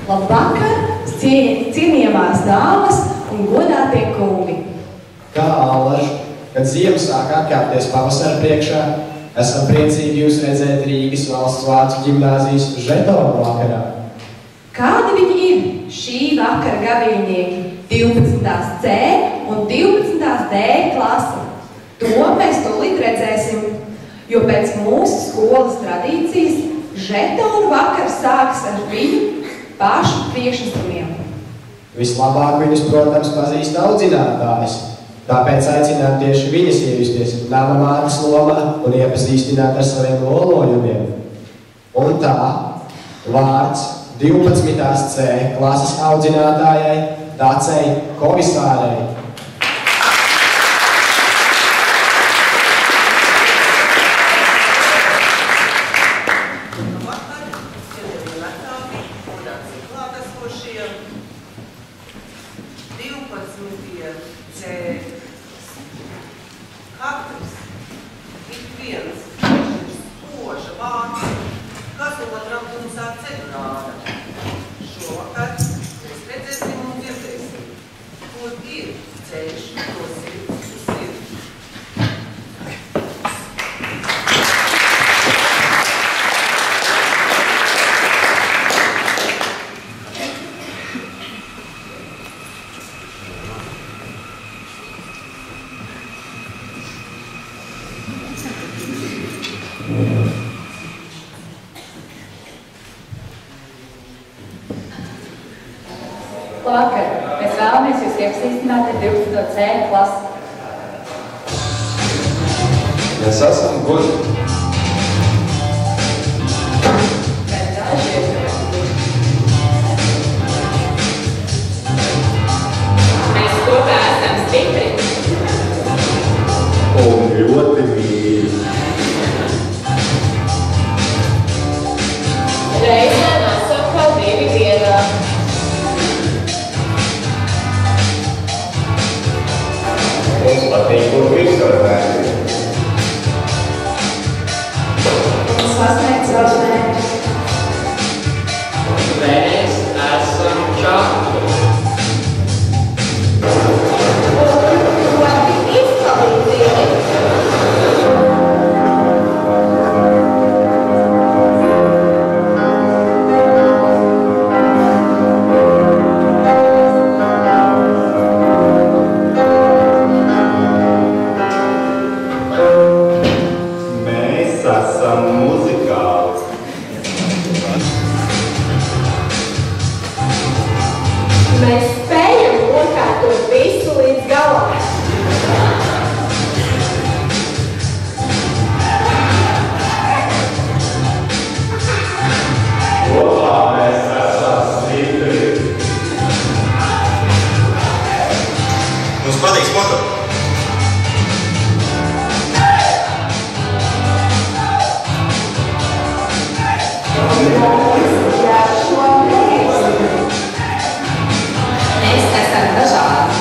Labvakar, cienījamās dāmas un godātie kungi! Kā allaž, kad ziema sāk atkāpties pavasara priekšā, esam priecīgi jūs redzēt Rīgas valsts vācu ģimnāzijas žetonu vakarā. Kādi viņi ir, šī vakara gaviļnieki, 12. C un 12. D klase? To mēs tūlīt redzēsim, jo pēc mūsu skolas tradīcijas žetonu vakars sākas ar viņu pašu priekšnesumiem. Vislabāk viņus, protams, pazīst audzinātājs, tāpēc aicinām tieši viņas ievesties nama mātes lomā un iepazīstināt ar saviem lolojumiem. Un tā, vārds 12. C klases audzinātājai Dacei Kovisārei. Labvakar! Mēs vēlamies jūs iepazīstināt ar 12. C klasi. Mēs esam gudri. Mēs kopā esam stipri. Un ļoti mīļi. Reizēm esam kā divi vienā. Mums patīk būt virsvarvētiem. Mums sasniegt savus mērķus. Mēs esam čakli. Ļoti izpalīdzīgi. Mēs spējam nokārtot visu līdz galam. Kopā mēs esam stipri. Mums patīk sportot. Mēs esam dažādi.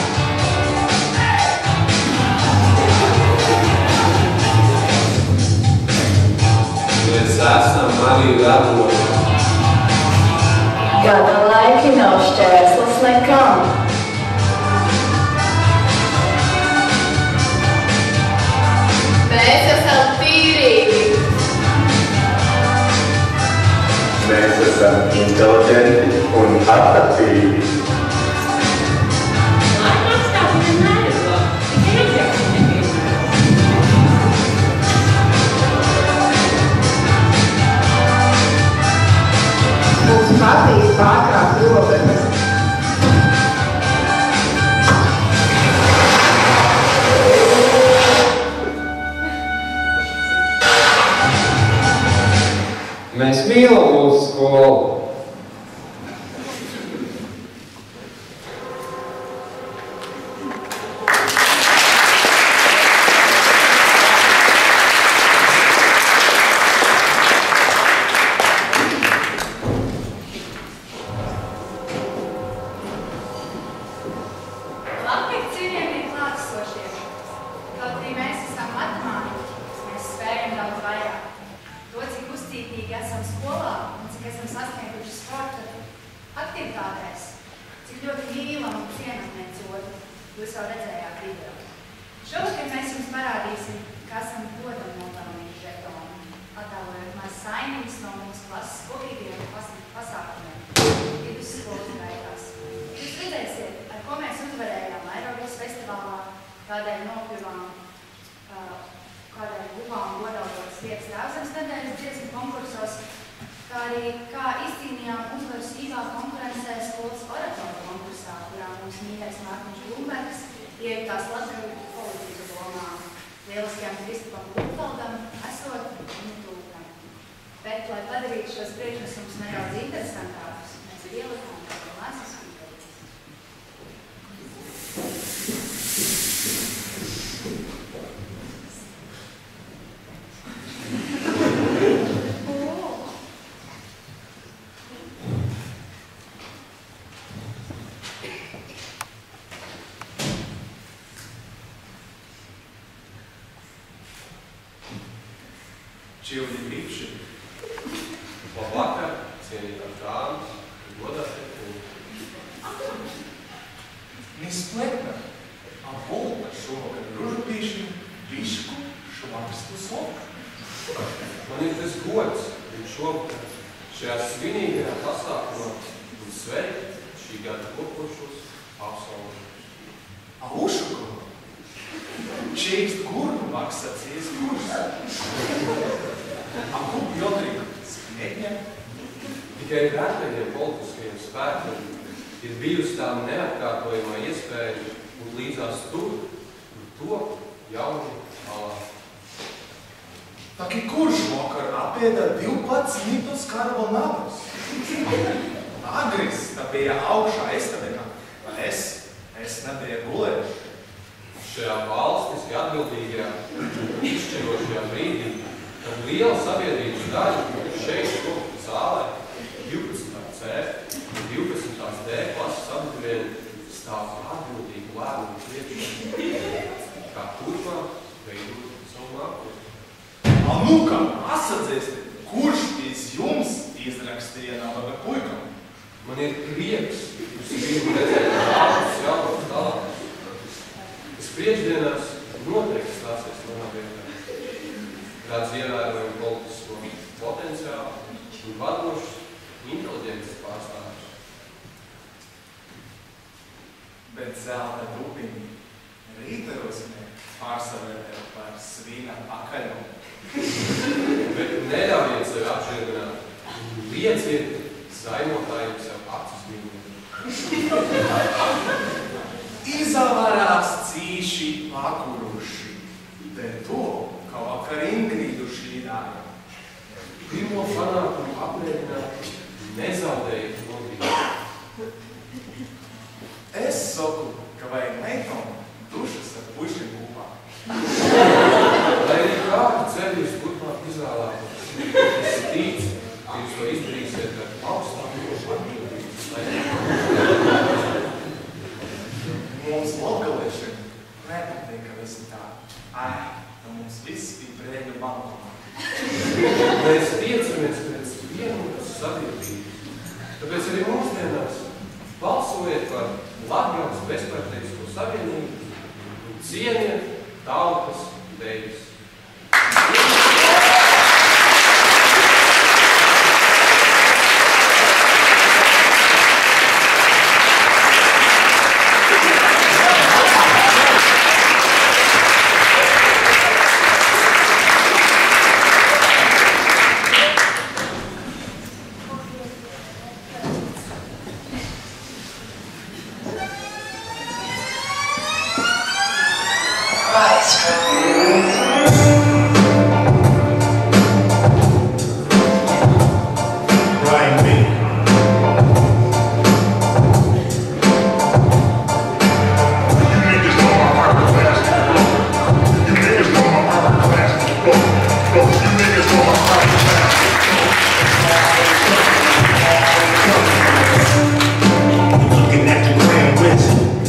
Mēs esam arī radoši. Gada laiki nav šķērslis nekam. Mēs esam tīrīgi. Mēs esam inteliģenti un attraktīvi. Mums patīk pārkāpt robežas. Mēs mīlam mūsu skolu. aktivitātēs, cik ļoti mīlam un cienam viens otru, jūs jau redzējāt video. Šovakar mēs jums parādīsim, ka esam godam nopelnījuši žetonu, attēlojot maz saimības no mūsu klases kopīgiem pasākumiem vidusskolas gaitās. Jūs redzēsiet, ar ko mēs uzvarējām Aerobus festivālā, kādēļ nokļuvām, kādēļ guvām godalgotas vietas Tēvzemes nedēļas dziesmu konkursos, kā arī kā izcīnījām uzvaras īvā konkurencē skolas oratoru konkursā, kurā mums mīļais Mārtiņš Blumbergs iejuktās latviņu politiku domām, lieliskajam Kristupam Gutfeldam, esot viņu tūkam. Bet, lai padarītu šos priekšnesumus nedaudz interesantākus, mēs ielikām kādu mazu spīkarītes. Čildi brīvši. Labvakar, cienītās dāmas, godātie kungi. Nesplēkna, apolta šovakar ružupīšiem višku švakstu soku. Man ir tas gods, un šovakar šajā svinīgajā pasākumā un sveikt šī gada kopošos absolventus. A ušuku? Čīkst gurnu maksacies kurs. A kup jotrīgu spriedņiem? Tikai vērtējiem politiskajiem spēkiem ir bijusi tām neatkārtojamā iespēja būt līdzās tur un to jauni alā. Taki kurš vakar apēda 12 karbonādus? Agris, tā bija augšā estadekā. Es nebija gulējuši. Šajā valstiski atbildīgajā, izšķirošajā brīdī, kad liela sabiedrības daļa šeit šobrīd zālē 12. C un 12. D klases abiturienti stāv atbildīgu lēmumu priekšā, kā turpmāk veidot savu nākotni. A nu kā, asadzēsti, kurš iz jums izrakstīja nabaga puikam? Man ir prieks, jūs gribu redzēt daudzus jaunus talantus. Priekšdienās noteikti stāsies manā vietā. Kāds ievērojami politisko potenciālu un vadošus inteliģences pārstāvjus. Bet zelta dupiņi rītarosmē pārsavērtē par svīna pakaļu. Bet neļaujiet sevi apžērbināt. Lieciet zaimotājiem sev acis mīniem. Izavarās cīši pakuruši, te to, ka vakar Ingrīduši dāja. Pirmo panākumu apmēģināt nezaudējiet nodību. Es saku, ka vajag meitonu dušas ar pušiem kopā. Lai arī kādu ceļu jūs turpmāk izvēlētos, es ticu, ka jūs to izdarīsiet ar augstāku atbildības laiku. Mums latgaliešiem nepatīk, ka visi tā. Nu mums viss bija brēļu bankomā. Mēs tiecamies pēc vienotas sabiedrības. Tāpēc arī mūsdienās balsojiet par Latgales bezparteisko savienību un cieniet tautas idejas.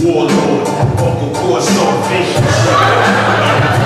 Warlord, vocal cord so vicious.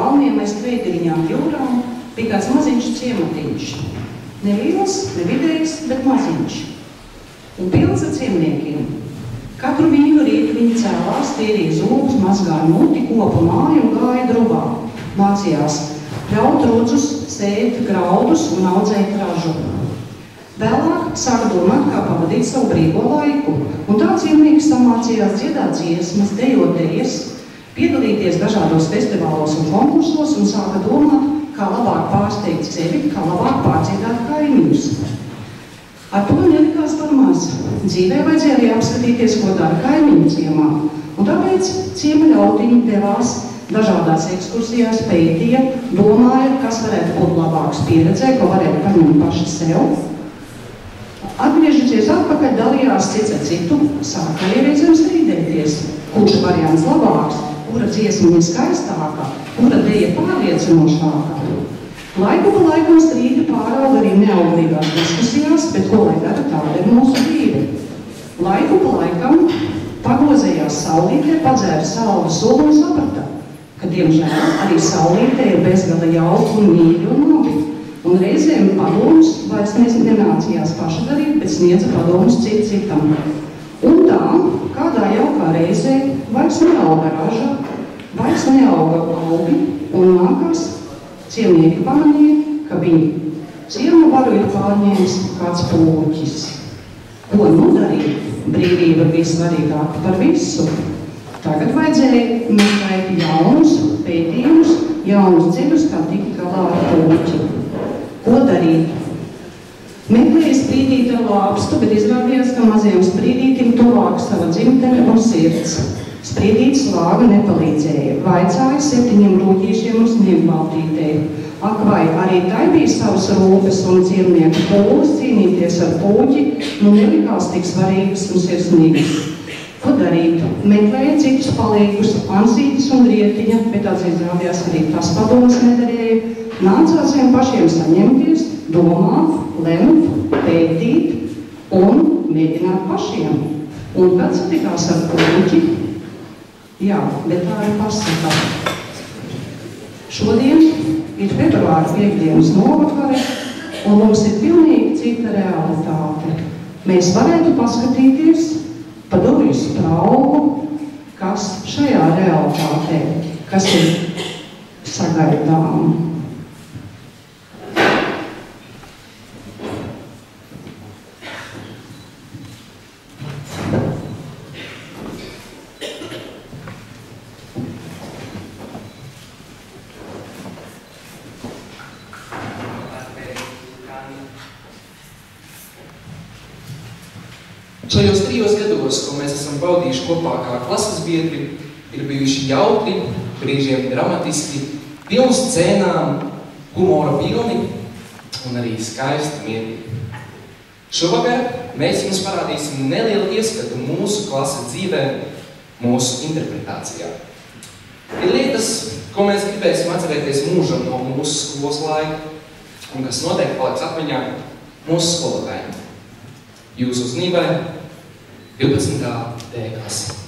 kalniem aiz Kveidiriņām jūrām bija kāds maziņš ciematiņš. Neliels, nevidējs, bet maziņš. Un pilns ar ciemniekiem. Katru mīlu rītu viņi cēlās, tīrīja zobus, mazgāja muti, kopa māju un gāja drubā. Mācījās pļaut rudzus, sēt graudus un audzēt ražu. Vēlāk sāka domāt, kā pavadīt savu brīvo laiku, un tā ciemnieki samācījās dziedāt dziesmas, dejot dejas, piedalīties dažādos festivālos un konkursos un sāka domāt, kā labāk pārsteigt sevi, kā labāk pārdziedāt kaimiņus. Ar to nelikās par maz. Dzīvē vajadzēja arī apskatīties, ko dara kaimiņu ciemā, un tāpēc ciema ļautiņi devās dažādās ekskursijās, pētīja, domāja, kas varētu būt labāks pieredzē, ko varētu paņemt paši sev. Atgriežoties atpakaļ, dalījās cits ar citu, sāka arī reizēm strīdēties, kurš variants labāks, kura dziesmiņa skaistākā, kura deja pārliecinošākā. Laiku pa laikam strīdi pārauga arī neauglīgās diskusijās, bet ko lai dara, tāda ir mūsu dzīve. Laiku pa laikam pagozējās saulītē, padzēra saldu soli un saprata, ka, diemžēl, arī saulītē ir bezgala jauka un mīļa un labi. Un reizēm padomus vairs nemācījās paši darīt, bet sniedza padomus citam. Un tā, kādā jaukā reizē vairs neauga raža, vairs neauga augi, un nākās ciemnieki pamanīja, ka viņi ciemu varu ir pārņēmis kāds pūķis. Ko nu darīt? Brīvība bija svarīgāka par visu. Tagad vajadzēja meklēt jaunus pētījumus, jaunus ceļus, kā tikt galā ar pūķi. Ko darīt? Meklēja sprīdīti ar lāpstu, bet izrādījās, ka mazajam sprīdītim tuvāk sava dzimtene un sirds. Sprīdītis vāga nepalīdzēja. Vaicāja 7 rūķīšiem un sniegbaltītei. Ak, vai arī tai bija savas rūpes un ciemnieku pūles cīnīties ar pūķi, nu nelikās tik svarīgas un sirsnīgas. Ko darīt? Meklēja citus palīgus, Ansītis un Rietiņa, bet izrādījās arī tas padomas nedarēja. Nācās vien pašiem saņemties, domāt, lemt, pētīt un mēģināt pašiem. Un kad satikās ar pūķi? Jā, bet tā ir pasaka. Šodien ir februāra 5. novakare, un mums ir pilnīgi cita realitāte. Mēs varētu paskatīties pa durvju spraugu, kas šajā realitātē, kas ir sagaidām. Šajos 3 gados, ko mēs esam baudījuši kopā kā klases biedri, ir bijuši jautri, brīžiem dramatiski, pilni scēnām, humora pilni un arī skaisti mirkļi. Šovakar mēs jums parādīsim nelielu ieskatu mūsu klases dzīvē, mūsu interpretācijā. Ir lietas, ko mēs gribēsim atcerēties mūžam no mūsu skolas laika un kas noteikti paliks atmiņā mūsu skolotājiem. Jūsu uzmanībai 12. D klase.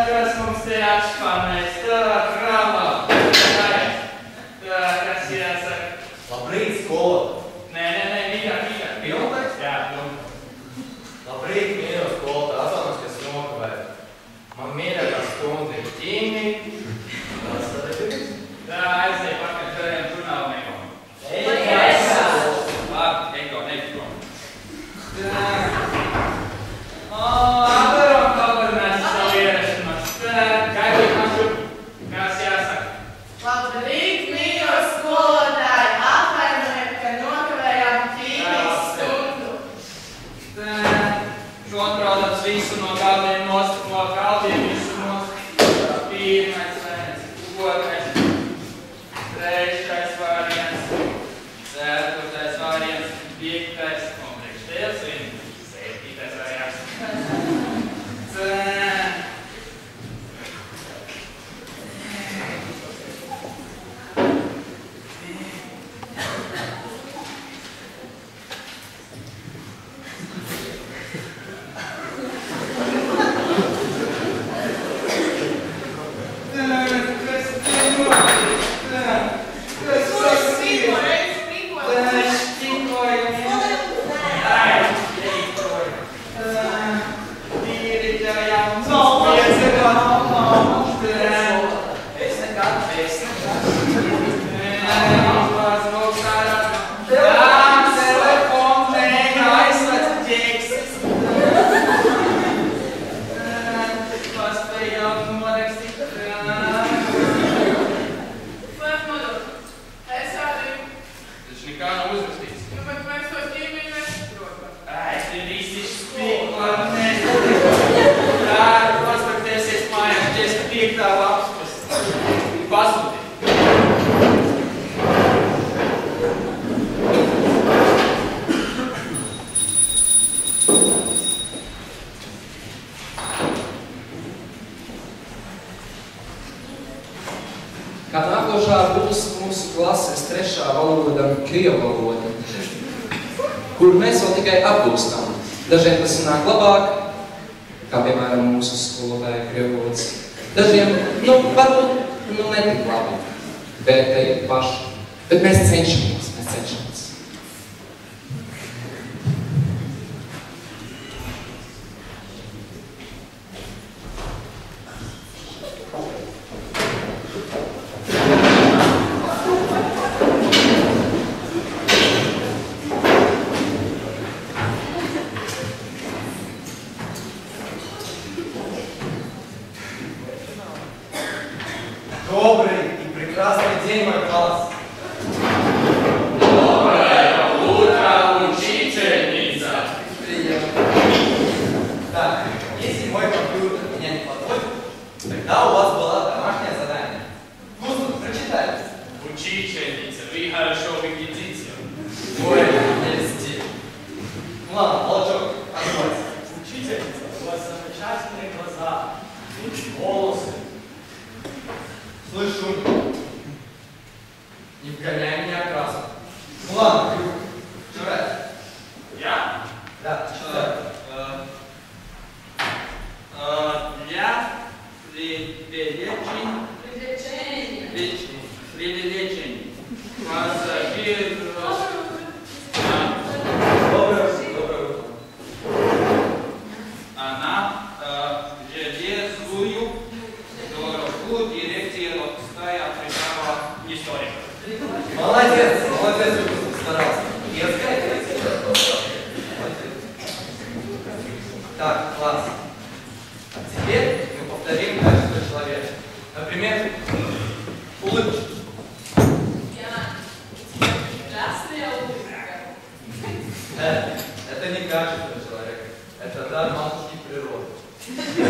Kas mums te atšpanēs, tā krāmā. Labrīt, mīļo skolotāji, atvainojos, ka es nokavēju. Man mīļākā stunda ir ķīmija. Tas tad ir? Tā, aizēj pakaļ šodien žurnālniekom. Eko, neko. Atveram kaut kur mēs savu ierašanos. Gaidīt man šup, kas jāsaka. Labrīt, mīļo skolotāji, atvainojiet, ka nokavējām ķīmijas stundu. Kontrolēts visu no galdiem nost, no galdiem visu nost. Pirmais variants, otrais, trešais variants, ceturtais variants, piektais, un priekš tevis vien, septītais variants. Kā nākošā būs mūsu klases trešā valoda, krievu valoda, kur mēs vēl tikai apgūstam. Dažiem tas nāk labāk, kā piemēram mūsu skolotāja krievu valodas. Dažiem, varbūt, netik labi, vērtējot paši. Bet mēs cenšamies. Добрый и прекрасный день, мой класс! Доброе утро, учительница! Приятно. Так, если мой компьютер меня не подводит, тогда у вас было домашнее задание. Ну, прочитайте. Учительница, вы хорошо выглядите. Ой, не льсти. Ну ладно, молчок, откройте. Учительница, у вас замечательные глаза, волосы. Слышь, Шунь, не вгоняй меня в краску. Ну ладно, Крюк, читай. Я? Да, читай. Я предлечень. Пассажир. Доброе утро. Она железную дорогу директировская приправа историка. Молодец, Юрий, старался. Детская директива. Так, класс. А теперь мы повторим качество человека. Например, улыбка. Это не качество человека, это дар матушки природы.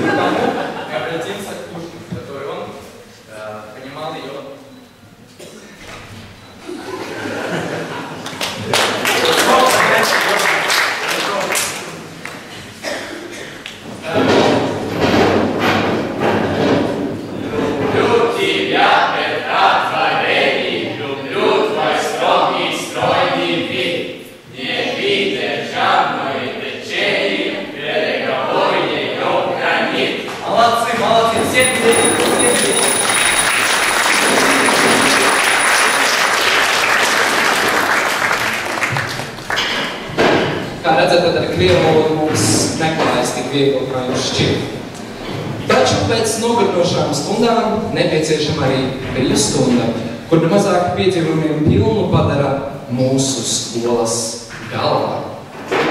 Потому мы обратимся к Пушкину, который он понимал ее. Люблю тебя, Петра Творений, люблю твой строгий, стройный вид. Не видишь жадной печени, береговой ее гранит. Молодцы, все билеты. Kā redzat, tad ar krievu valodu mums neklājas tik viegli, kā jums šķiet. Taču pēc nogurdinošām stundām nepieciešama arī brīvstunda, kur mazāk piedzīvumiem pilnu padara mūsu skolas galvā.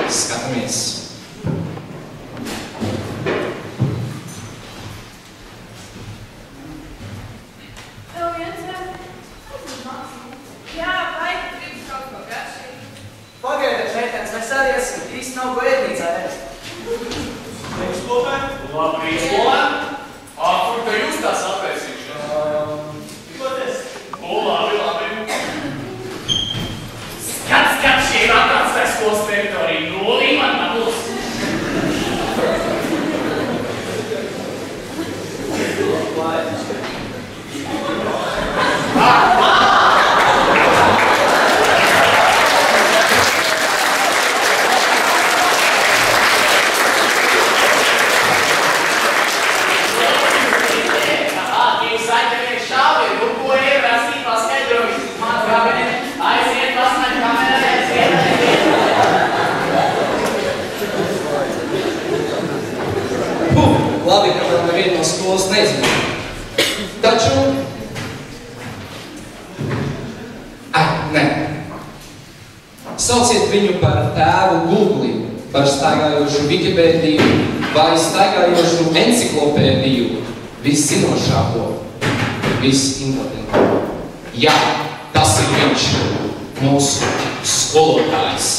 Skatāmies! Pagaidiet, meitenes, mēs arī esam īsti nav ko ēdnīcā ēst. Labrīt, skolēn! Labrīt, skolēn! Kur te jūs tās apēsīšanas? Tikoties? Labi. Skat, šī ir atāstā skolas teritorija. Nolī man nabus. Labi, ka vēl nevienu no skolas nezinu. Taču... Nē. Sauciet viņu par tēvu Google, par staigājošu Wikipēdiju vai staigājošu enciklopēdiju, viszinošāko, visinteligentāko. Jā, tas ir viņš, mūsu skolotājs.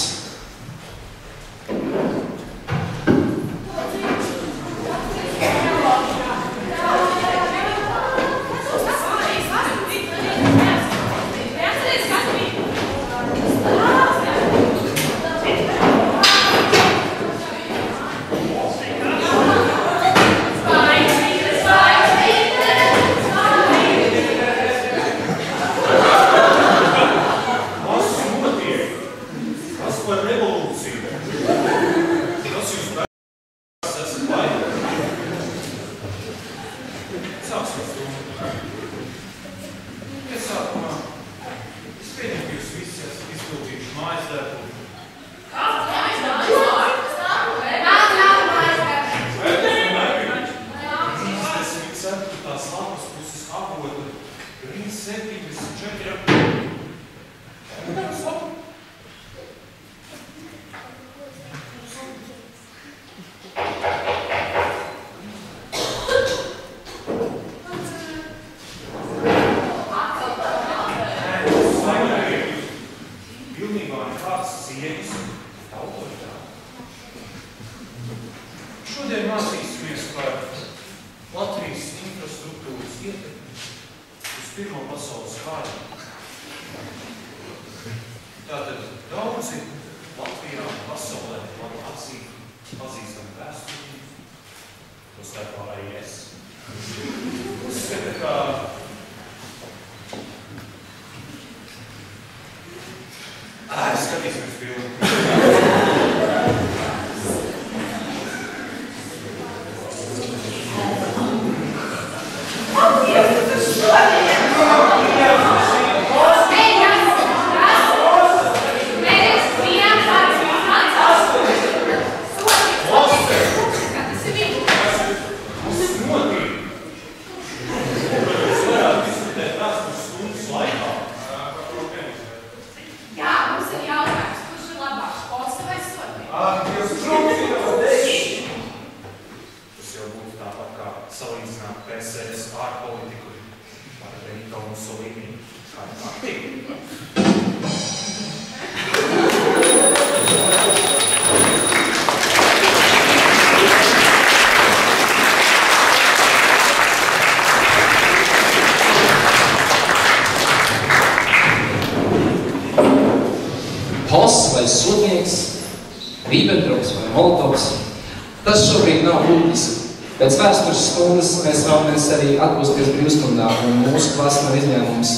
Tas šobrīd nav būtiski. Pēc vēstures stundas mēs vēlamies arī atpūsties brīvstundā, un mūsu klasa nav izņēmums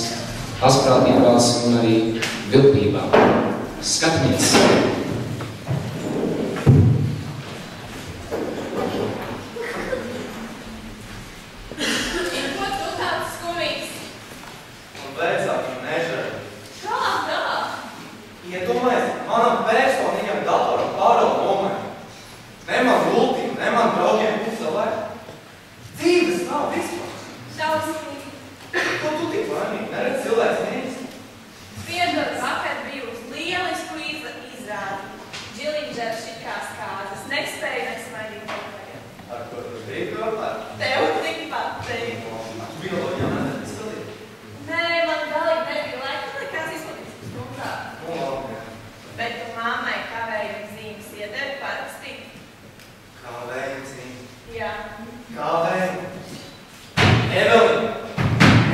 asprātībās un arī viltībā. Skatāmies! Iedomājies, manam personīgam datoram pārdod Tev tik patīk. Bioloģijā nezinu izpildīt. Nē, man galīgi nebija laika nekās izpildīt stundā. Bet tu mammai kavējuma zīmes iedēvi parakstīt? Kavējuma zīmes? Jā. Kavējuma?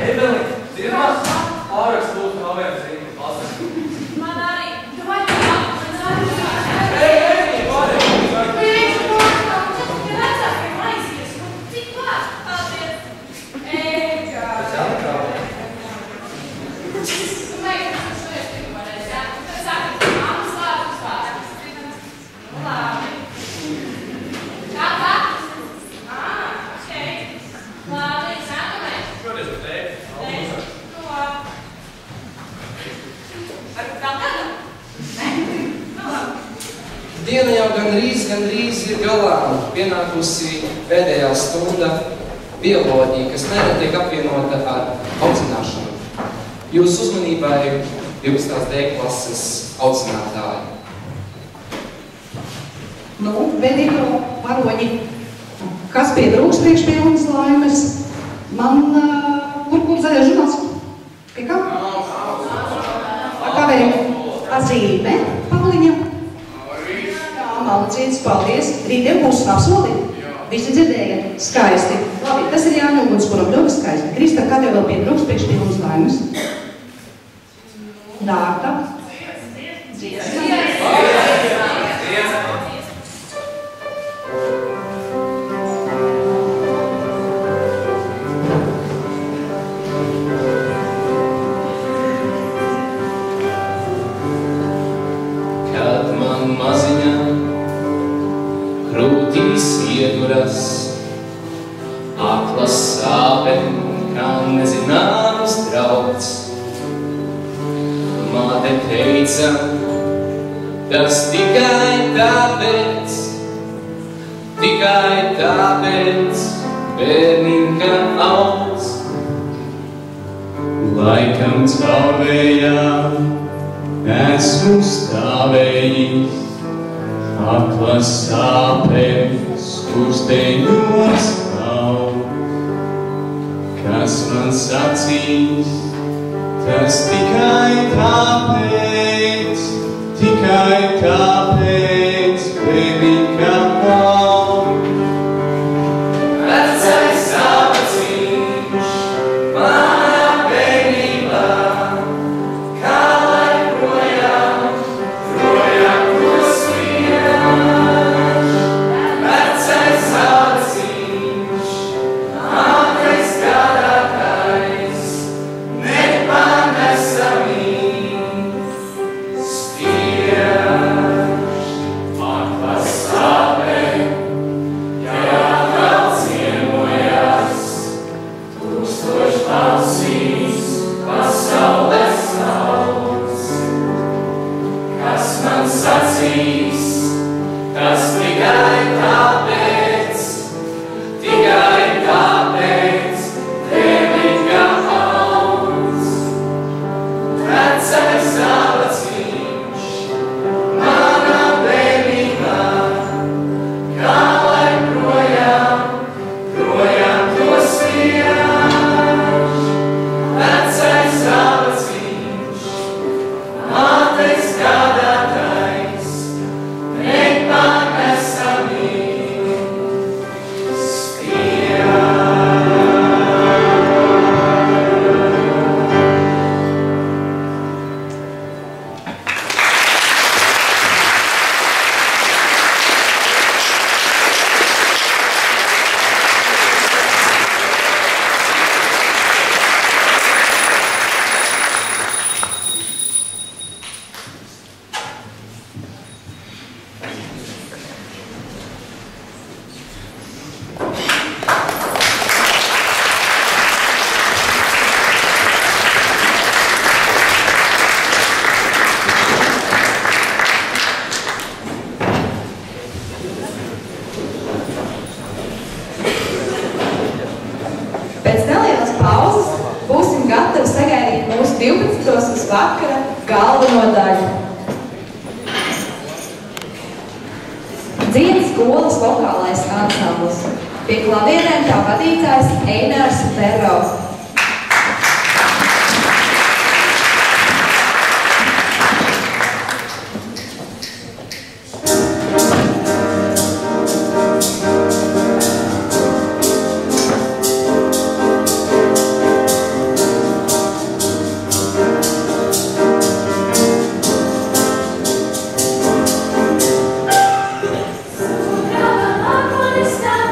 Evelī, dzirmās? Āraks lūdzu kavējuma zīmes. Pasaka. Man arī. Vai tu man arī? Ei, pārējiem! Diena jau gandrīz ir galā, pienākusi pēdējā stunda bioloģija, kas netiek apvienota ar audzināšanu. Jūsu uzmanībai 12. D klases audzinātāji. Vedīgo varoņi, kas pietrūks priekšpilnas laimes, man kur zaļa žurnāls? Pie kā? Kavējuma zīme, Pavliņa. Malacītis, paldies. Rītdien būs apsoli? Visi dzirdēja? Skaisti. Labi, tas ir Jāņa Ugunskuram ļoti skaisti. Krista, kā tev vēl pietrūks priekšpilnas laimes? Dārta? Kad man maziņā krūtīs ieduras, aklas sāpēm, kā nezināms draugs. Māte teica, tas tikai tāpēc, bērniņa audz. Laikam caurvējā esmu stāvējis, aklas sāpēm skursteņos nav. Kas man sacīs, tas tikai tāpēc, bērniņa nav. Vecais sāpeciņš manā bērnībā, kā lai projām tos vienš. Vecais sāpeciņš, ātrais gādātājs, nepanesamīgs stiež. Aklas sāpēm, jāvēl ciemojās, tūkstoš balsīs pasaules sauc. Kas man sacīs, tas tikai tāpēc, bērniņa audz. Vecais zābaciņš manā bērnībā, kā lai projām tos vienš. Vecais zābaciņš, ātrais gādātājs, nepanesamīgs stiež. Pēc nelielas pauzes būsim gatavi sagaidīt mūsu 12. uz vakara galveno daļu. Dziedas skolas vokālais ansamblis. Pie klavienēm tā vadītājs Einārs Verro. Stāv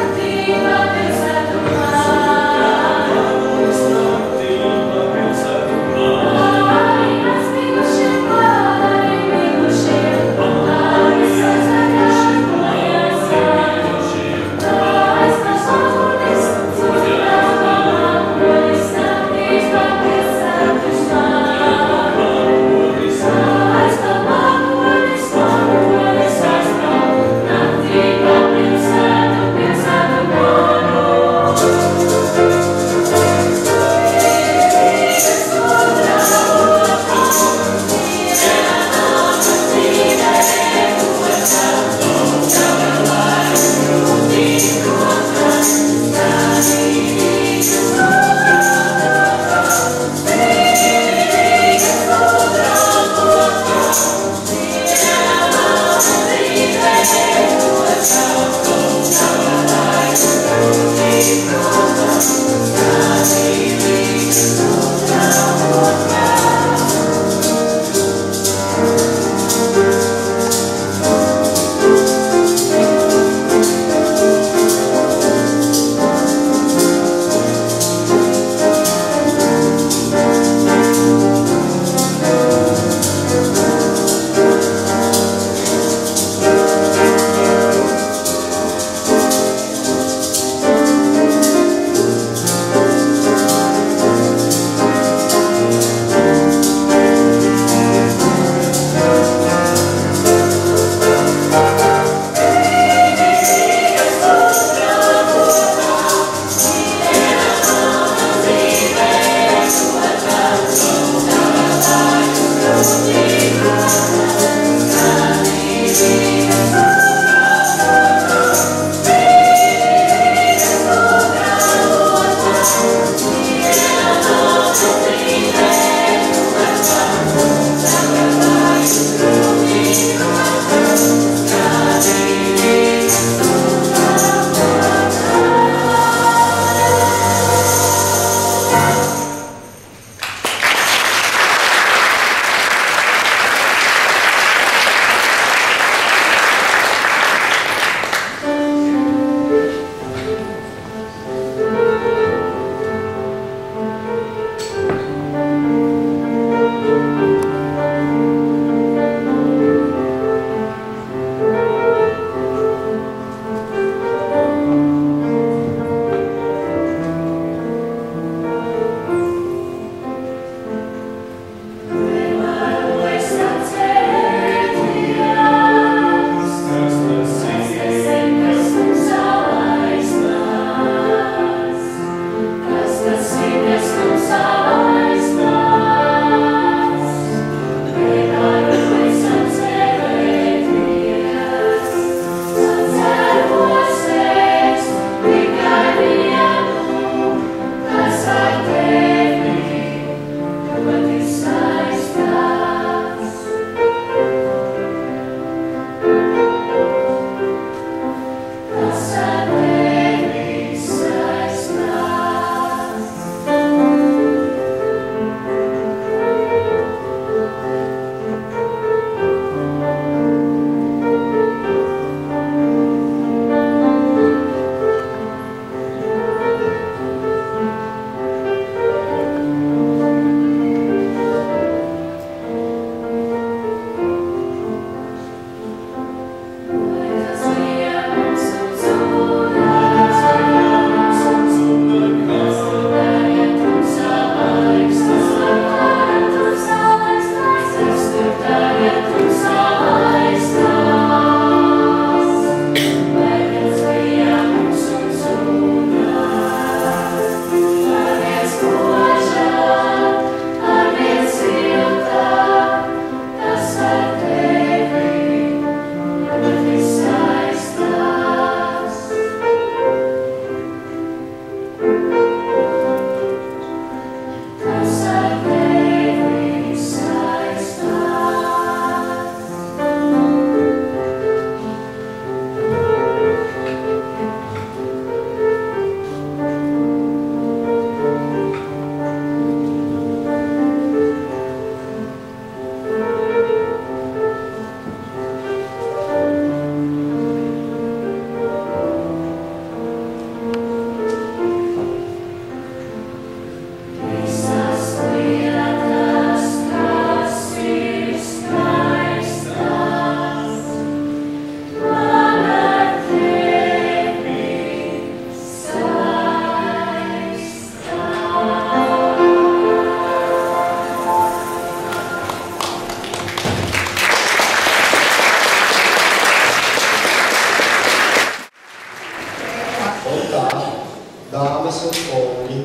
dāmas un kungi,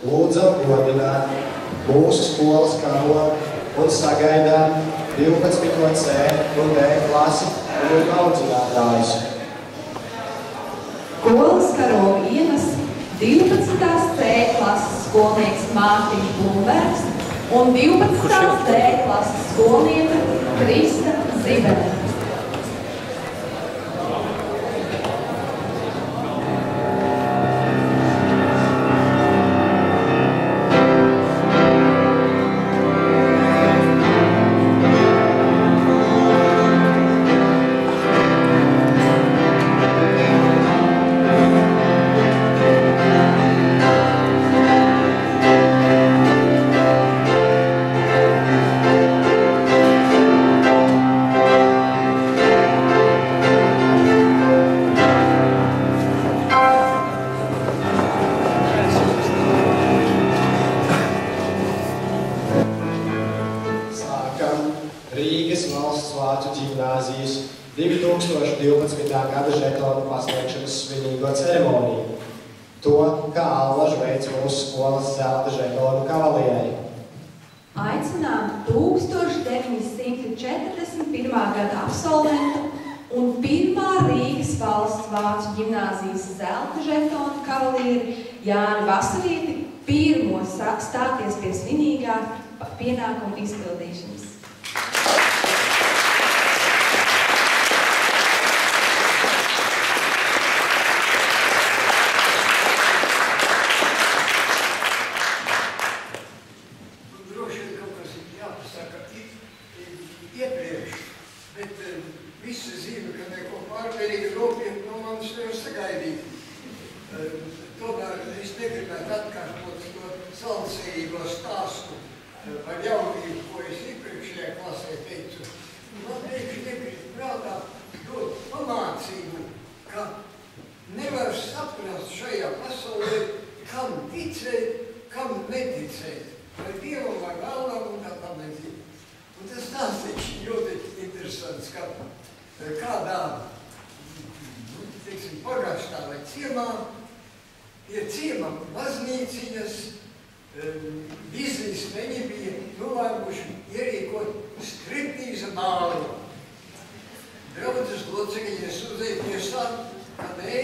lūdzam godināt mūsu skolas karogu un sagaidām 12. C un D klasi un audzinātājus. Skolas karogu ienes 12. C klases skolnieks Mārtiņš Blumbergs un 12. D klases skolnieka Krista Zibene. Rīgas valsts vācu ģimnāzijas 2012. gada žetonu pasniegšanas svinīgo ceremoniju. To, kā allaž veids mūsu skolas zelta žetonu kavalieri. Aicinām 1941. gada absolventu un pirmā Rīgas valsts vācu ģimnāzijas zelta žetonu kavalieri Jāni Vasarīti pirmo stāties pie svinīgā pienākuma izpildīšanas. Par jaunību, ko es iepriekšējā klasē teicu, man iekrīt prātā dot pamācību, ka nevar saprast šajā pasaulē, kam ticēt, kam neticēt, vai Dievam, vai vēlam un tā tam līdzīgi. Un tas stāstīts ļoti interesants, ka kādā, teiksim, pagastā vai ciemā, pie ciema baznīciņas, biznesmeņi bija nolēmuši ierīkot striptīza bāli. Draudzes locekļi iesūdzēja tiesā, ka nē,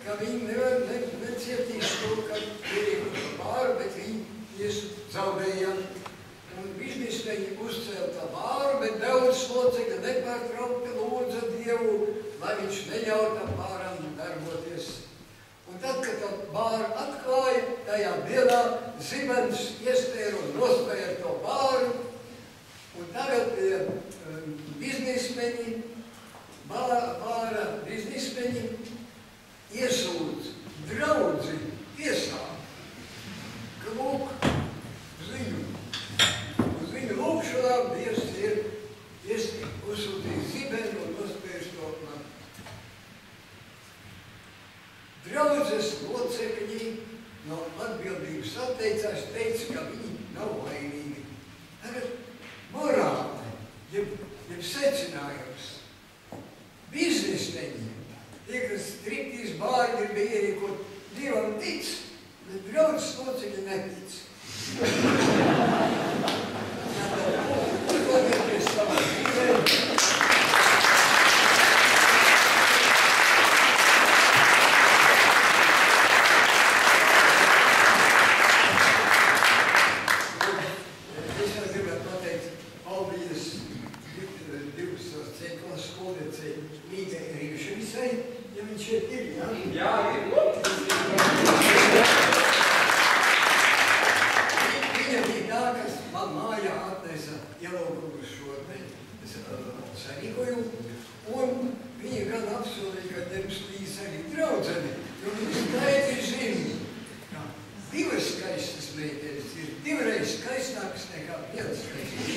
ka viņi necietīs to, ka ierīkot bāru, bet viņi zaudēja. Un biznesmeņi uzcēla bāru, bet draudzes locekļi nepārtraukti lūdza Dievu, lai viņš neļauj tam bāram darboties. Un tad, kad tā bāru atklāja, tajā dienā Zibens iestēra un nospēja to bāru, un tagad biznesmeņi, bāra biznesmeņi iesūdz draudzi tiesā, ka lūk, uz viņu lūkšanām Dievs ir uzsūtījis Zibenu un nospējis to man. Draudzes locekļi no atbildības atteicās, teica, ka viņi nav vainīgi. Tagad morāli, jeb secinājums. Biznesmeņi, tie, kas striptīs bāri gribēja ierīkot, Dievam tic, bet draudzes locekļi netic. Uzgodieties savā dzīvē. Viņa bija tā, kas man mājā atnesa ielūgumu šo sarīkojumu, un viņa gan apsolīja, ka ņems līdz arī draudzeni, jo viņa skaidri zina, ka divas skaistas meitenes ir divreiz skaistākas nekā viens skaistāks.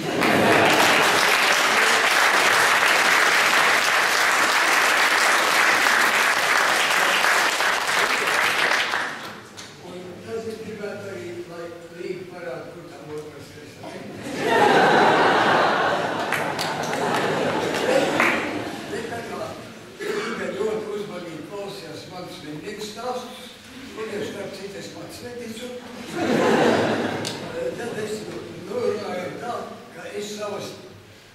kuriem starp citu es pats neticu. Tad es norunāju tā, ka es savas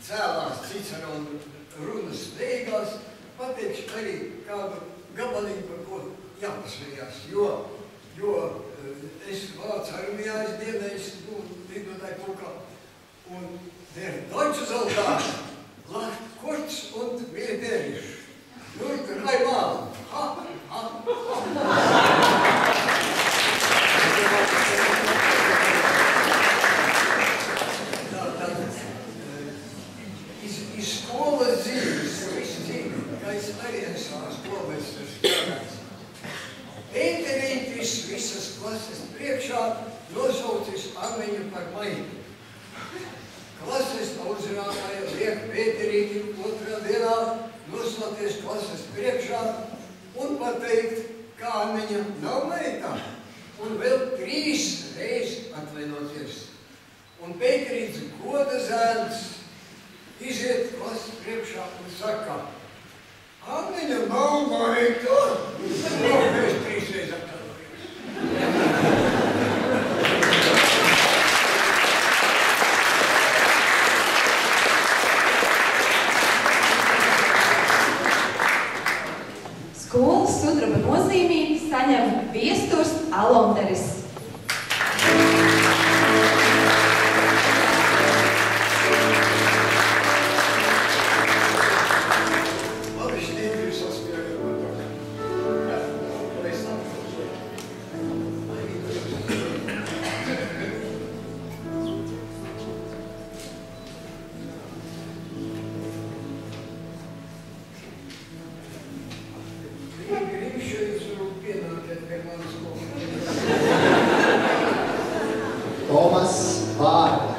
cēlās Cicerona runas beigās pateikšu arī kādu gabaliņu, par ko jāpasmējās, jo es vācu armijā, es dienējis lidotāju pulkā, un der deutsche Soldat lacht kurz und militärisch. Nur 3 Mal. Ha, ha, ha. Iz skolas dzīves, jo visi dzīvi, kā es arī esmu skolmēsters strādājis. Pēterītis visas klases priekšā nosaucis Armeņu par maitu. Klases audzinātāja liek Pēterīti 2. dienā nostāties klases priekšā un pateikt, ka Armeņa nav meita, un vēl 3 reizes atvainoties. Un Pēterīts goda zēns iziet klases priekšā un saka, Armeņa nav meita, un mēs 3 reizes atvainojamies. Skolas sudraba nozīmību saņem Viesturs Alonderis. Tomas Vārda.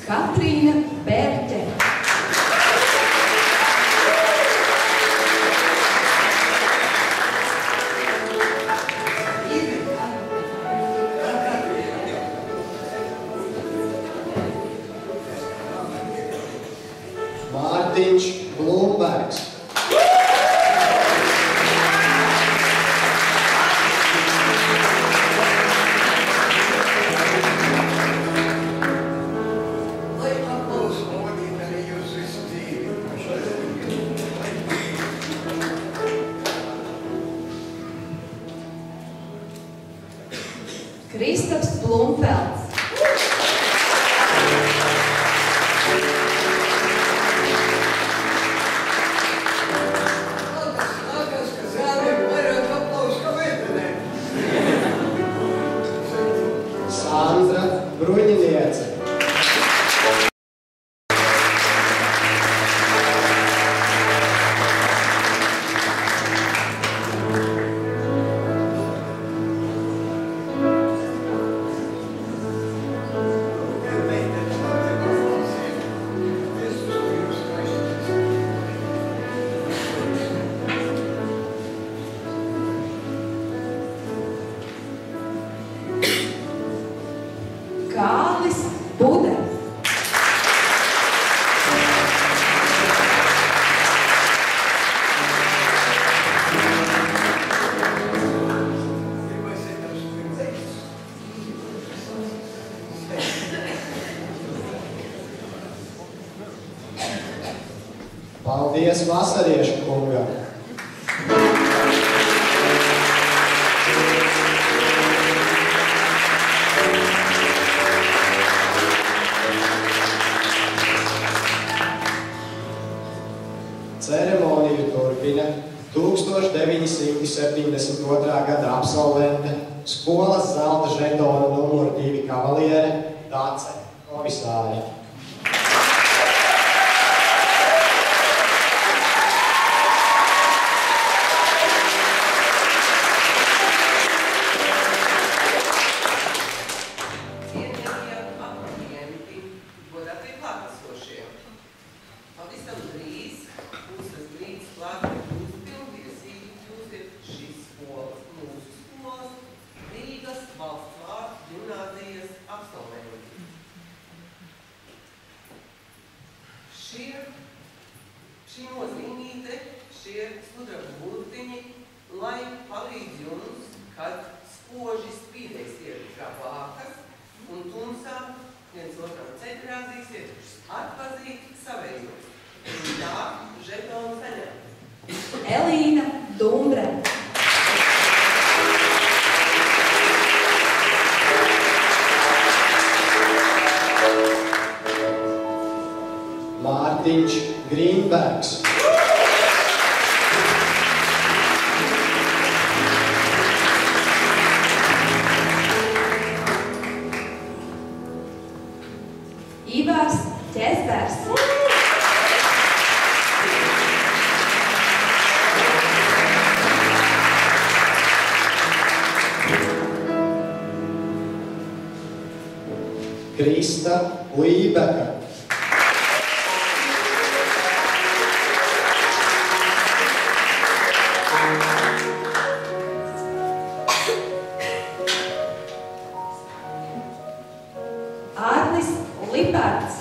Katrīna Bērķe. Mārtiņš Blūmbergs. Lai aplausu modīt arī jūs visu dzīvi. Kristaps Blumfelds. Nākas, ka zēniem vairāk aplausu kā meitenēm. Sandra Bruņiniece. Kārlis Bude. Paldies Vasariešu kungam. Ceremoniju turpina 1972. gada absolvente, skolas zelta žetona numuru 2 kavaliere Dace Komisāre. Godātie klātesošie. Pavisam šī nozīmīte, šie sudraba burtiņi, lai palīdz jums, kad spoži spīdēsiet kā vākas un tumsā viens otram ceļrādīsiet, atpazīt savējos. Un tā žetonu saņem. Elīna Dumbre. Mārtiņš Grīnbergs. Ivars Ķezbers. Krista Lībeka. Arnis Lipards.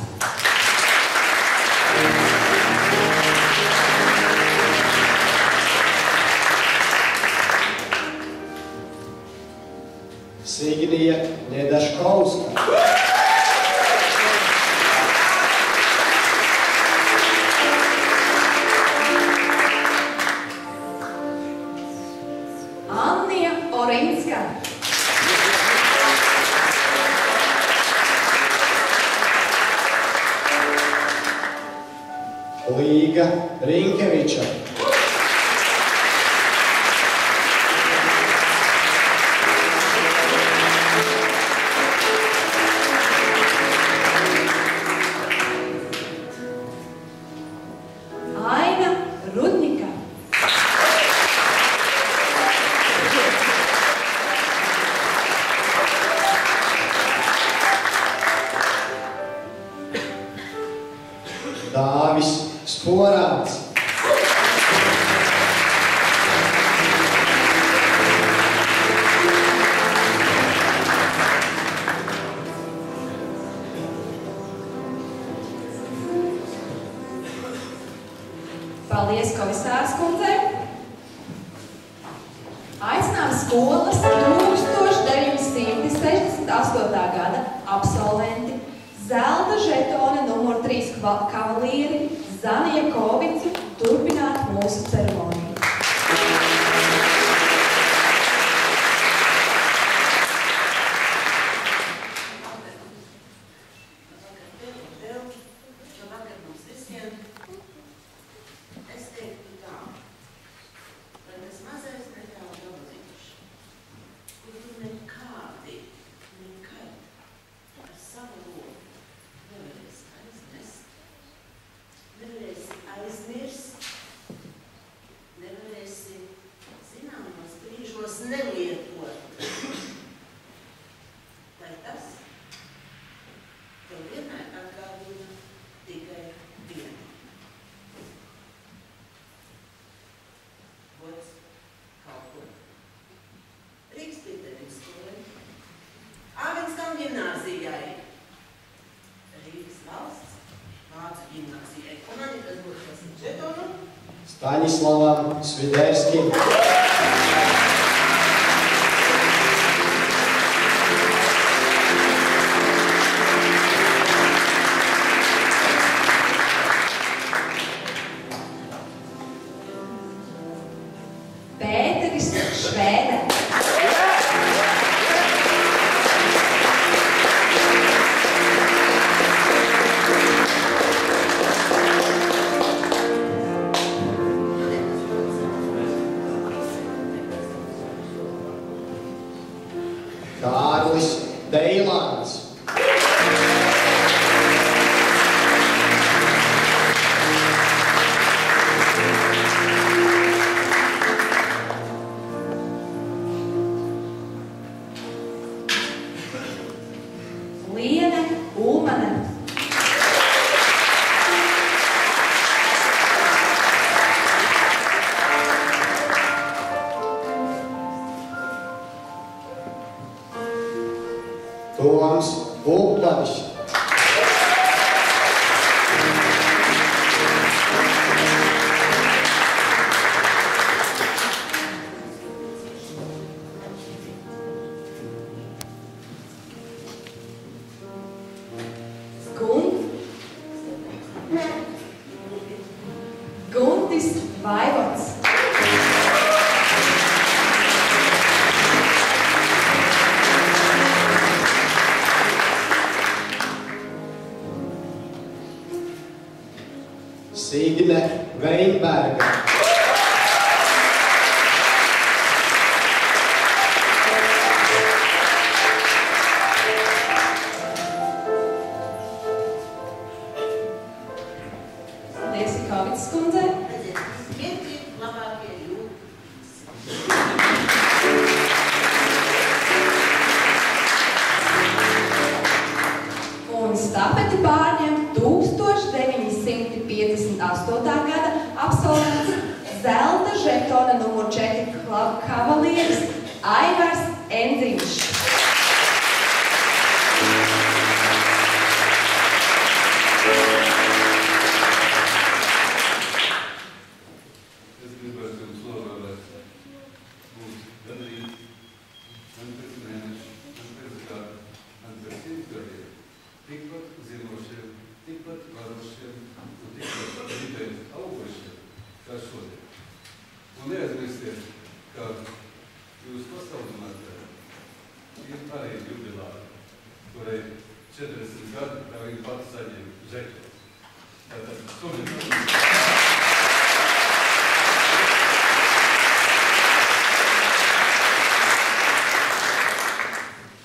Signija Nedaškovska. Annija Orinska. Līga Rinkeviča. Aina Rudnika. Dāvis Sporāns. Paldies komisārs kundzei. Aicinām skolas 1968. gada absolventi, zelta žetona numur 3 kavalieri Zanija Kovicu turpināt mūsu ceremoniju. Staņislavam Sviderskim. Pēteris Švēde. Vaivots. Signe Veinberga. Desikovics kundze. Un stafeti pārņem 1958. gada absolvents zelta žetona numur 4 kavalieris Aivars Enziņš.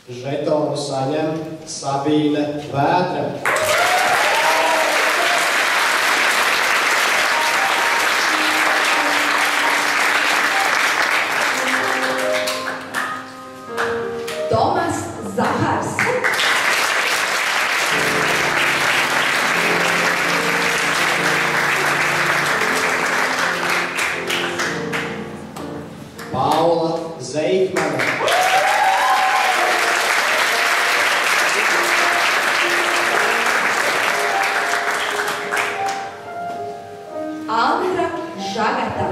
Žetonu saņem Sabīne Vētra. Tomas Zahars. Paula Zeitmane. Andra Žagata.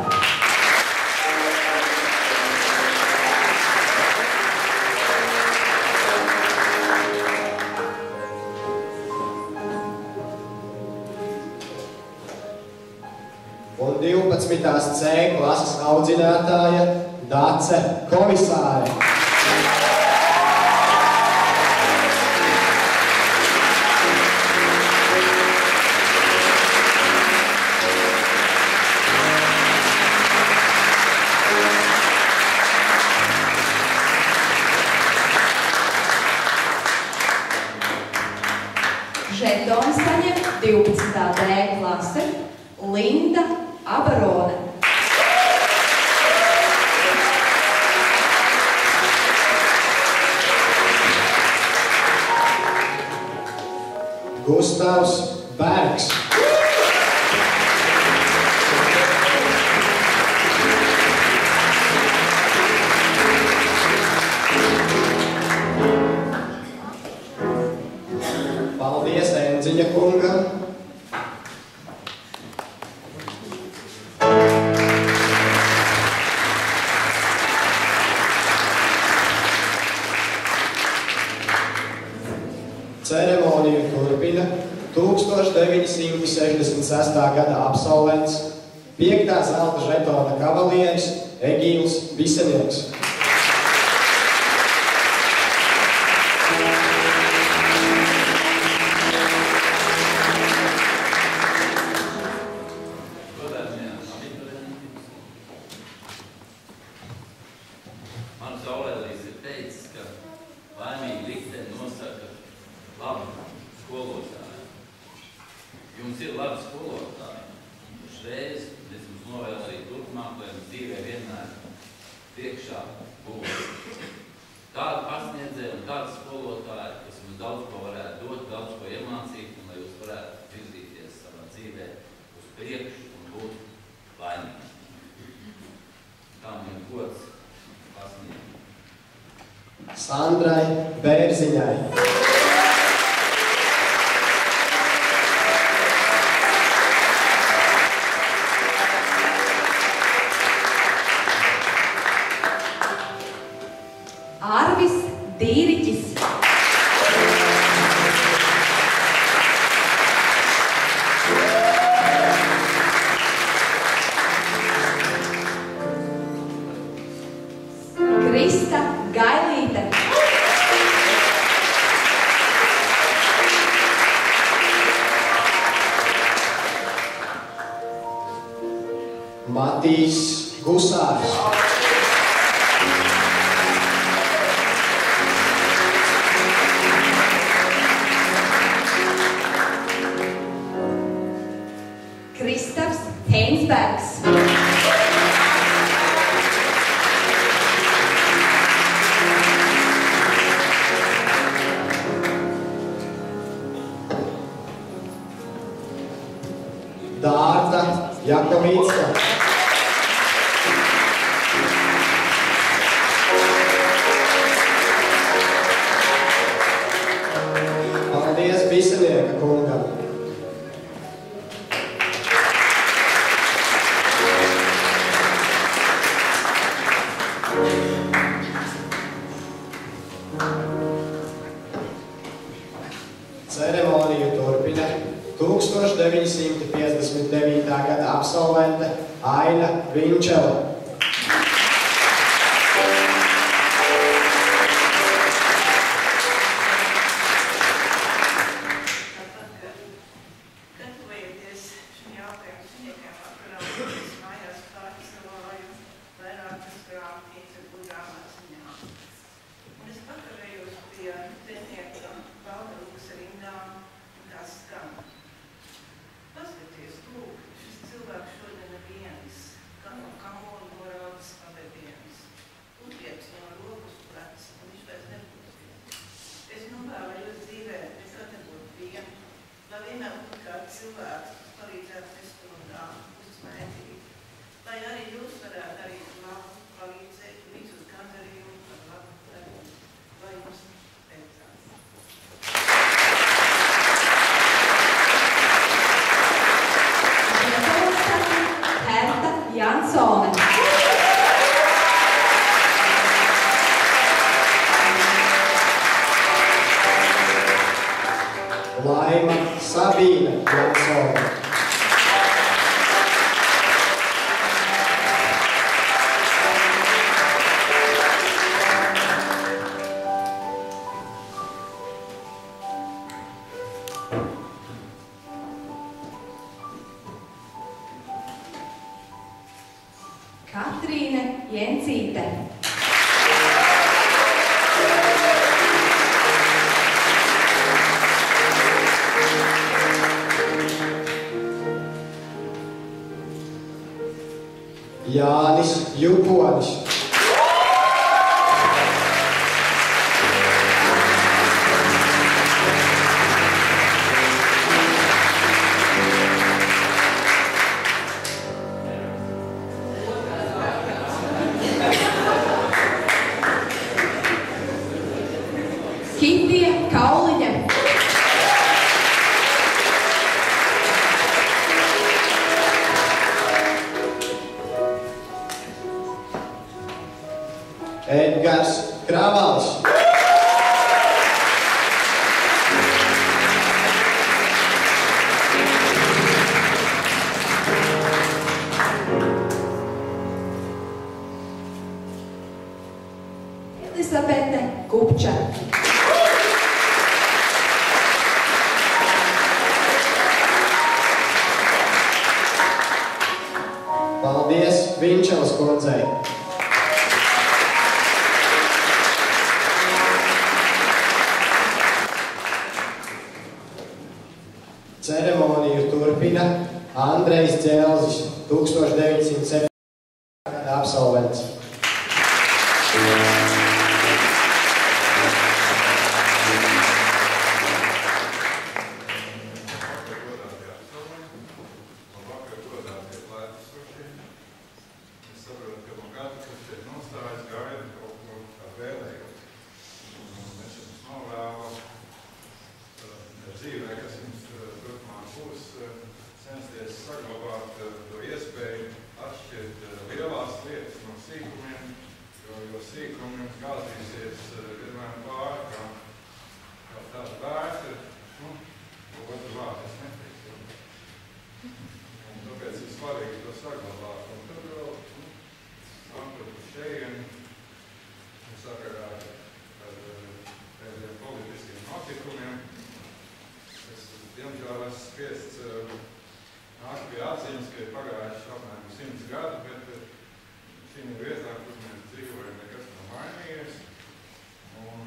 Un 12. C klases audzinātāja Dace Komisāre. Žetonu saņem 12. D klase Linda Abarone. Gustavs Bergs. Paldies Enziņa kungam. Ceremoniju turpina 1966. gada absolvents, 5. zelta žetona kavalieris Egīls Visenieks. Mans Aurēlijs ir teicis, ka laimīgi likteni nosaka labu skolotāju. Jums ir labi skolotāji. Šreiz es jums novēlu arī turpmāk, lai jums dzīvē vienmēr priekšā būtu tādu pasniedzēju un tādu skolotāju, kas jums daudz ko varētu dot, daudz ko iemācīt, un lai jūs varētu virzīties savā dzīvē uz priekšu un būt laimīgi. Tam ir gods pasniegt. Sandrai Bērziņai. Arvis Dīriķis. Matīs Gusārs. Kristaps Heinsbergs. Dārta Jakovīcka. Paldies Bisenieka kungam. Ceremoniju turpina 1959. gada absolvente Aina Vinčela. Jansone. Laima Sabīne Jansone. Katrīne Jensīte. Jānis Juponis. Kitija Kauliņa. Edgars Kravals. Elisabete Kupča. Paldies Vinčelas kundzei. Ceremoniju turpina Andrejs Dzelzis, 1907. gada absolvents. nāk pie atziņas, ka ir pagājuši apmēram 100 gadu, bet šī vietā, kur mēs dzīvojam, nekas nav mainījies. Un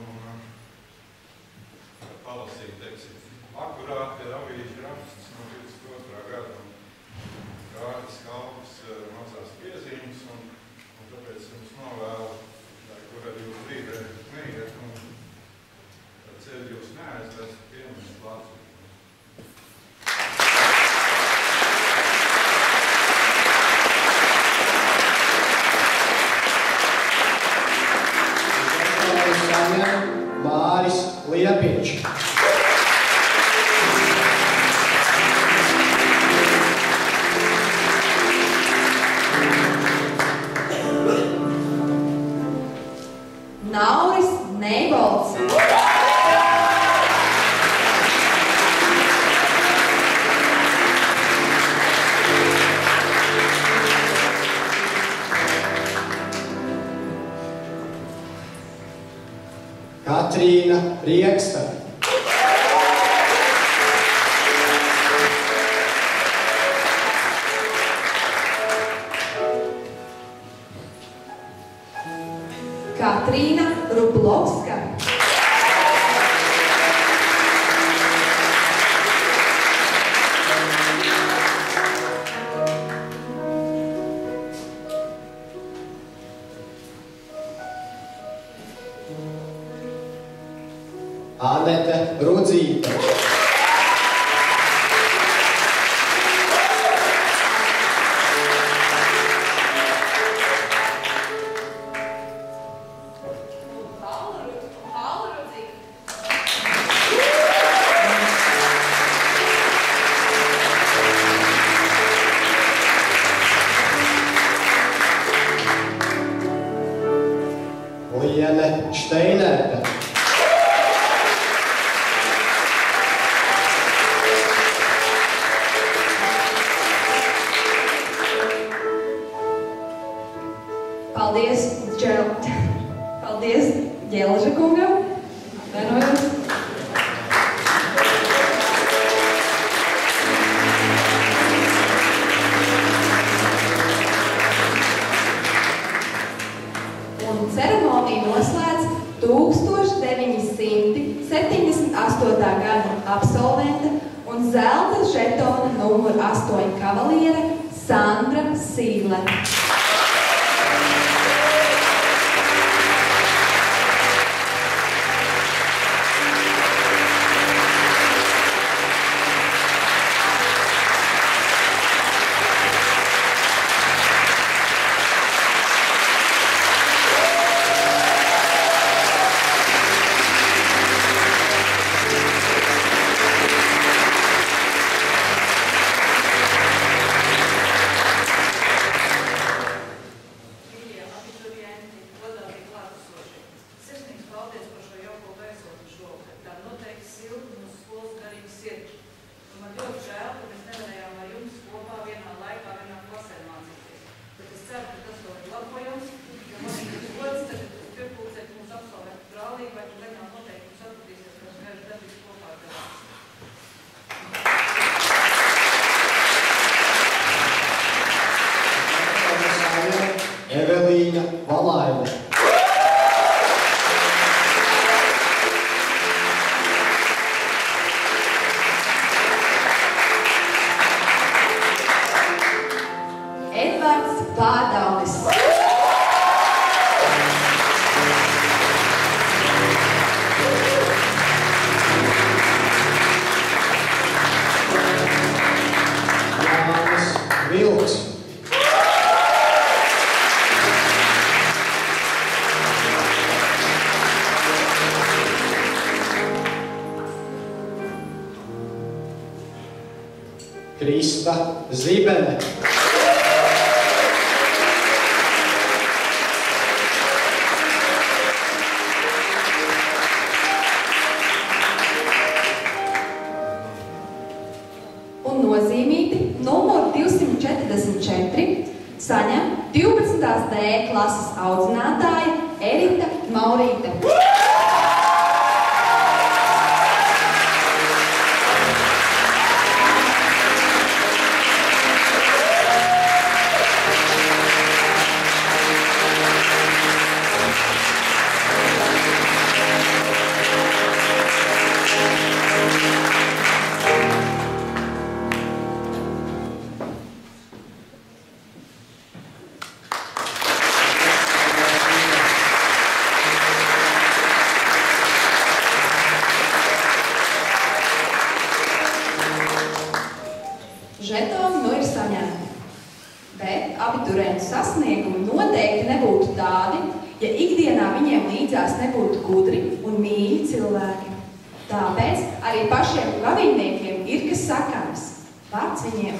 palasīt, teiksim, akurāti ir avīžu raksts no 22. gada. Kārtas kalpas mazās piezīmes, un tāpēc jums novēlu, kur arī jūs brīdē neiet, un ceļu jūs neaizvēs piemēram Latviju. Māris Liepiņš. Nauris Neibolds. Katrīna Rieksta. Katrīna Rublovska. Anete Rudzīte. Liene Šteinerte. Paldies Ģelža kungam. Vienojos. Un ceremoniju noslēdz 1978. gada absolvente un zelta žetona numur 8 kavaliere Sandra Sīle. Evelīna Valaine. Edvards Pādaunis. Jānis Vilks. Krista Zibene. Un nozīmīti numur 244 saņem 12. D klases audzinātāja Erita Maurīte. žetoni nu ir saņemti. Bet abiturientu sasniegumi noteikti nebūtu tādi, ja ikdienā viņiem līdzās nebūtu gudri un mīļi cilvēki. Tāpēc arī pašiem gaviņniekiem ir kas sakāms. Vārds viņiem.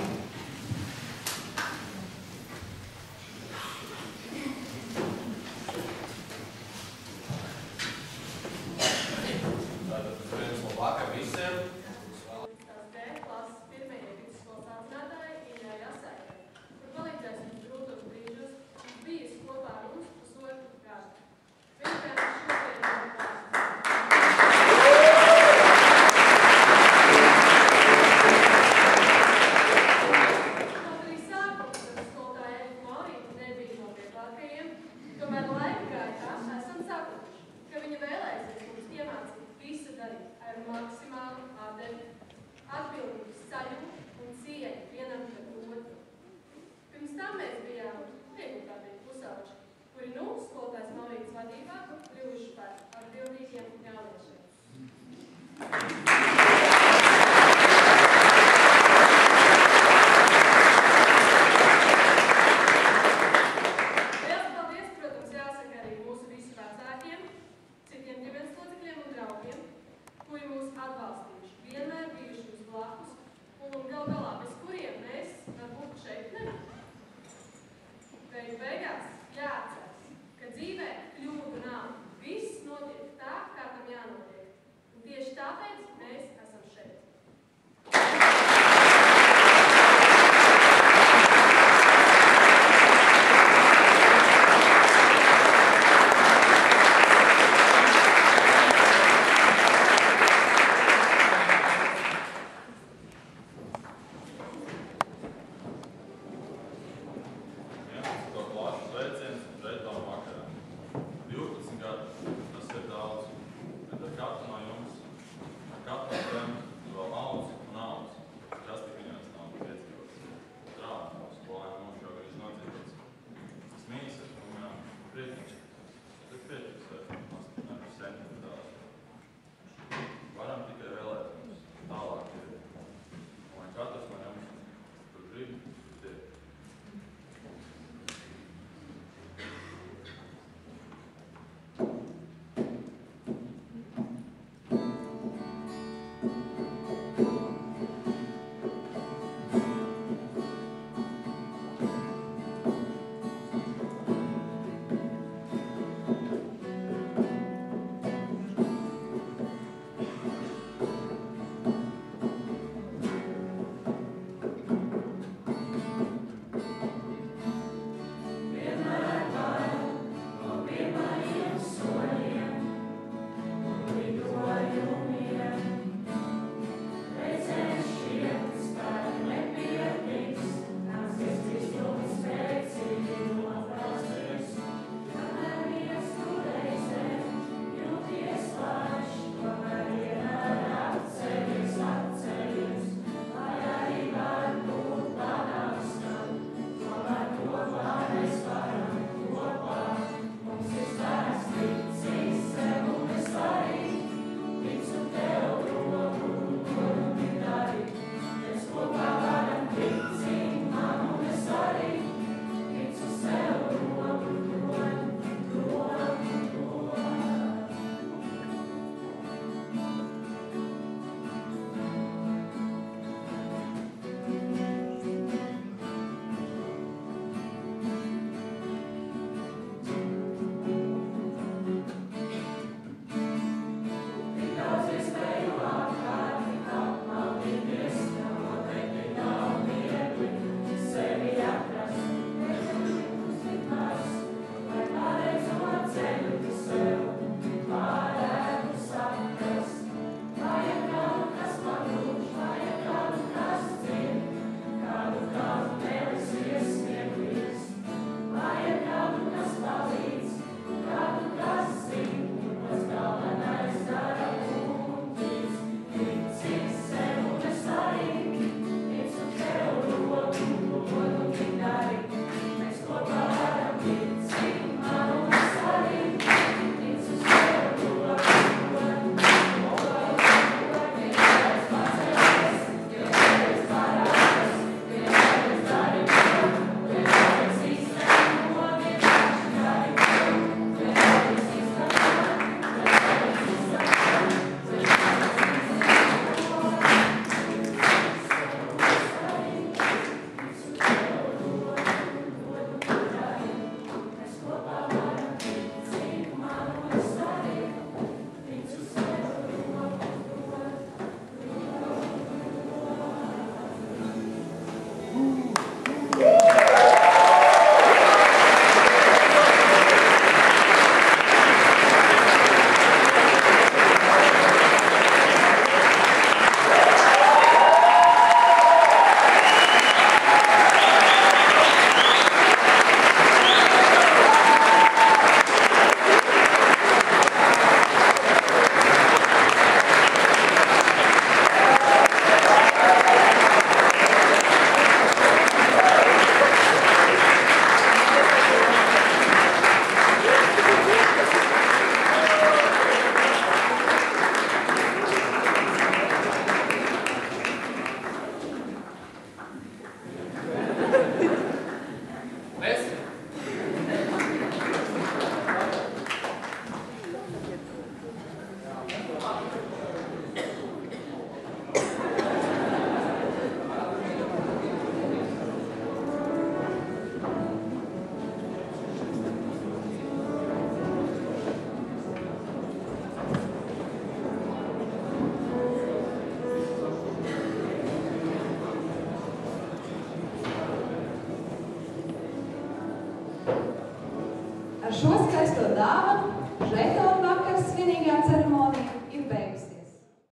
Ar šo skaisto dāvanu, žetonu